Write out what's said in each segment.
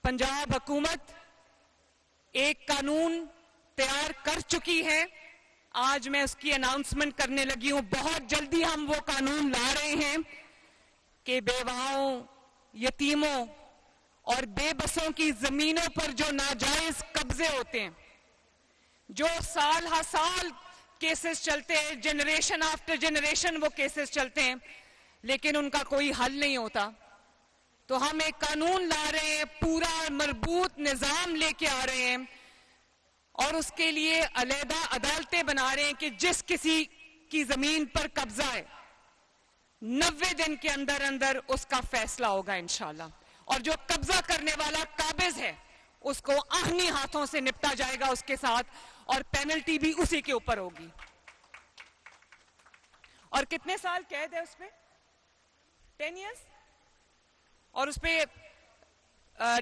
पंजाब हुकूमत एक कानून तैयार कर चुकी है. आज मैं उसकी अनाउंसमेंट करने लगी हूं. बहुत जल्दी हम वो कानून ला रहे हैं कि बेवाओं, यतीमों और बेबसों की जमीनों पर जो नाजायज कब्जे होते हैं, जो साल हर साल केसेस चलते हैं, जनरेशन आफ्टर जनरेशन वो केसेस चलते हैं, लेकिन उनका कोई हल नहीं होता, तो हम एक कानून ला रहे हैं, पूरा मजबूत निजाम लेके आ रहे हैं और उसके लिए अलहदा अदालतें बना रहे हैं कि जिस किसी की जमीन पर कब्जा है 90 दिन के अंदर अंदर उसका फैसला होगा इंशाल्लाह. और जो कब्जा करने वाला काबिज है उसको आहनी हाथों से निपटा जाएगा उसके साथ, और पेनल्टी भी उसी के ऊपर होगी. और कितने साल कैद है उस पे? 10 years. और उस पे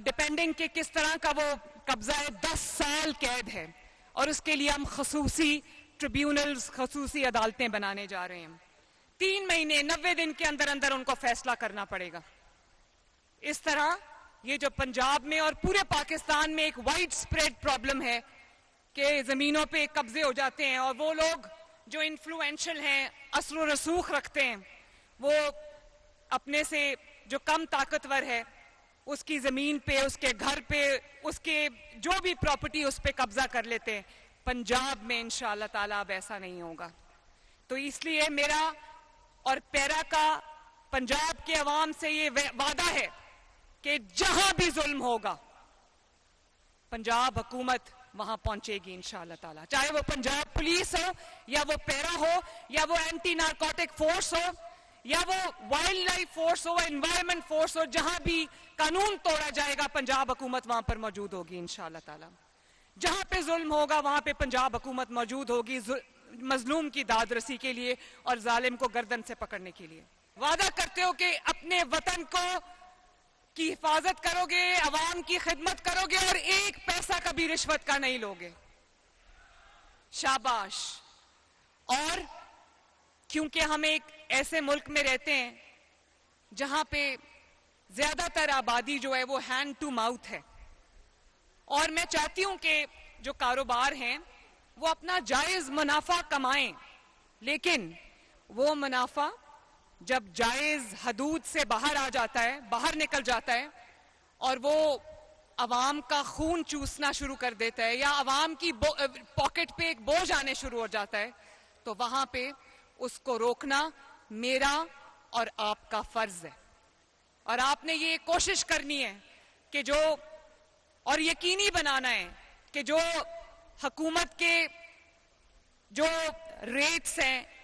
डिपेंडिंग के किस तरह का वो कब्जा है 10 साल कैद है. और उसके लिए हम खसूसी ट्रिब्यूनल्स, खसूसी अदालतें बनाने जा रहे हैं. 3 महीने 90 दिन के अंदर अंदर उनको फैसला करना पड़ेगा. इस तरह ये जो पंजाब में और पूरे पाकिस्तान में एक वाइड स्प्रेड प्रॉब्लम है कि जमीनों पे कब्जे हो जाते हैं, और वो लोग जो इन्फ्लुएंशियल हैं, असर व रसूख रखते हैं, वो अपने से जो कम ताकतवर है उसकी जमीन पे, उसके घर पे, उसके जो भी प्रॉपर्टी उस पे कब्जा कर लेते हैं. पंजाब में इंशाअल्लाह ताला अब ऐसा नहीं होगा. तो इसलिए मेरा और पैरा का पंजाब के अवाम से ये वादा है कि जहां भी जुल्म होगा पंजाब हुकूमत वहां पहुंचेगी इंशाअल्लाह ताला. चाहे वो पंजाब पुलिस हो, या वो पैरा हो, या वो एंटी नारकोटिक फोर्स हो, या वो वाइल्ड लाइफ फोर्स हो, एनवायरमेंट फोर्स हो, जहां भी कानून तोड़ा जाएगा पंजाब हुकूमत वहां पर मौजूद होगी इंशाअल्लाह ताला. जहां पे जुल्म होगा वहां पे पंजाब हुकूमत मौजूद होगी, मजलूम की दादरसी के लिए और जालिम को गर्दन से पकड़ने के लिए. वादा करते हो कि अपने वतन को की हिफाजत करोगे, अवाम की खिदमत करोगे और एक पैसा कभी रिश्वत का नहीं लोगे. शाबाश. और क्योंकि हम एक ऐसे मुल्क में रहते हैं जहां पे ज्यादातर आबादी जो है वो हैंड टू माउथ है, और मैं चाहती हूं कि जो कारोबार हैं वो अपना जायज मुनाफा कमाएं, लेकिन वो मुनाफा जब जायज हदूद से बाहर आ जाता है, बाहर निकल जाता है, और वो अवाम का खून चूसना शुरू कर देता है, या अवाम की पॉकेट पे एक बोझ आने शुरू हो जाता है, तो वहां पे उसको रोकना मेरा और आपका फर्ज है. और आपने ये कोशिश करनी है कि जो, और यकीनी बनाना है कि जो हुकूमत के जो रेट्स हैं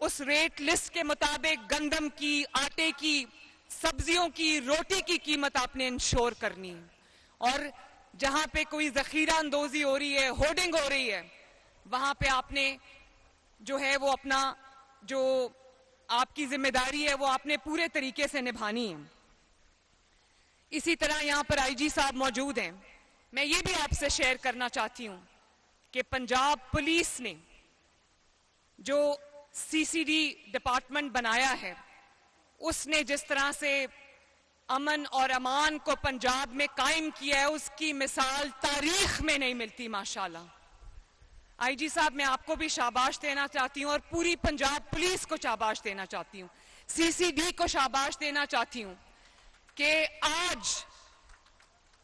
उस रेट लिस्ट के मुताबिक गंदम की, आटे की, सब्जियों की, रोटी की कीमत आपने इंश्योर करनी है. और जहां पे कोई जखीरा अंदोजी हो रही है, होर्डिंग हो रही है, वहां पे आपने जो है वो अपना जो आपकी जिम्मेदारी है वो आपने पूरे तरीके से निभानी है. इसी तरह यहां पर आईजी साहब मौजूद हैं. मैं ये भी आपसे शेयर करना चाहती हूं कि पंजाब पुलिस ने जो सीसीडी डिपार्टमेंट बनाया है, उसने जिस तरह से अमन और अमान को पंजाब में कायम किया है, उसकी मिसाल तारीख में नहीं मिलती माशाल्लाह. आईजी साहब, मैं आपको भी शाबाश देना चाहती हूं और पूरी पंजाब पुलिस को शाबाश देना चाहती हूं, सीसीडी को शाबाश देना चाहती हूं कि आज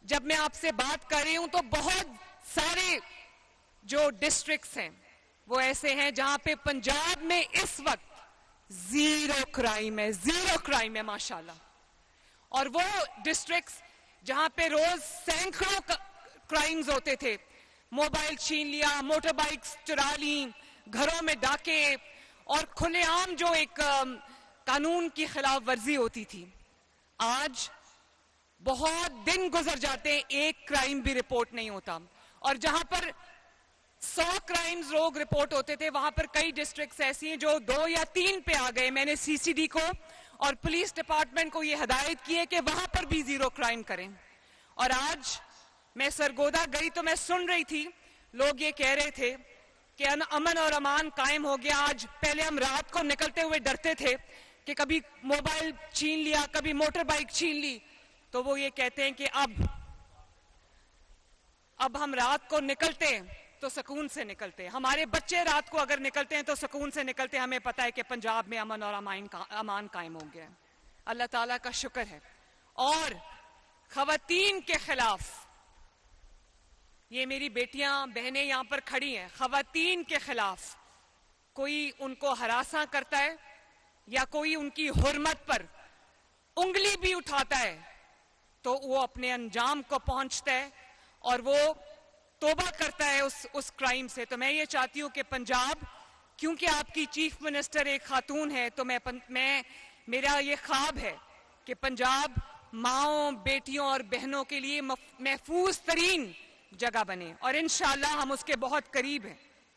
जब मैं आपसे बात कर रही हूं तो बहुत सारे जो डिस्ट्रिक्ट्स हैं वो ऐसे हैं जहां पे पंजाब में इस वक्त जीरो क्राइम है माशाल्लाह. और वो डिस्ट्रिक्ट्स जहां पे रोज सैकड़ों क्राइम्स होते थे, मोबाइल छीन लिया, मोटर बाइक्स चुरा ली, घरों में डाके और खुलेआम जो एक कानून की खिलाफ वर्जी होती थी, आज बहुत दिन गुजर जाते हैं, एक क्राइम भी रिपोर्ट नहीं होता. और जहां पर 100 क्राइम्स रोज रिपोर्ट होते थे, वहां पर कई डिस्ट्रिक्ट्स ऐसी हैं जो 2 या 3 पे आ गए. मैंने सीसीडी को और पुलिस डिपार्टमेंट को यह हिदायत की है कि वहां पर भी जीरो क्राइम करें. और आज मैं सरगोदा गई तो मैं सुन रही थी, लोग ये कह रहे थे कि अमन और अमान कायम हो गया. आज पहले हम रात को निकलते हुए डरते थे कि कभी मोबाइल छीन लिया, कभी मोटर बाइक छीन ली, तो वो ये कहते हैं कि अब اب ہم رات کو نکلتے ہیں تو سکون سے نکلتے ہیں. ہمارے بچے رات کو اگر نکلتے ہیں تو سکون سے نکلتے ہیں. ہمیں پتہ ہے کہ پنجاب میں امن اور امان قائم ہو گیا ہے. اللہ تعالیٰ کا شکر ہے. اور خواتین کے خلاف، یہ میری بیٹیاں بہنیں یہاں پر کھڑی ہیں، خواتین کے خلاف کوئی ان کو ہراساں کرتا ہے یا کوئی ان کی حرمت پر انگلی بھی اٹھاتا ہے تو وہ اپنے انجام کو پہنچتا ہے اور وہ توبہ کرتا ہے اس کرائم سے. تو میں یہ چاہتی ہوں کہ پنجاب، کیونکہ آپ کی چیف منسٹر ایک خاتون ہے، تو میرا یہ خواب ہے کہ پنجاب ماؤں، بیٹیوں اور بہنوں کے لیے محفوظ ترین جگہ بنے، اور انشاءاللہ ہم اس کے بہت قریب ہیں.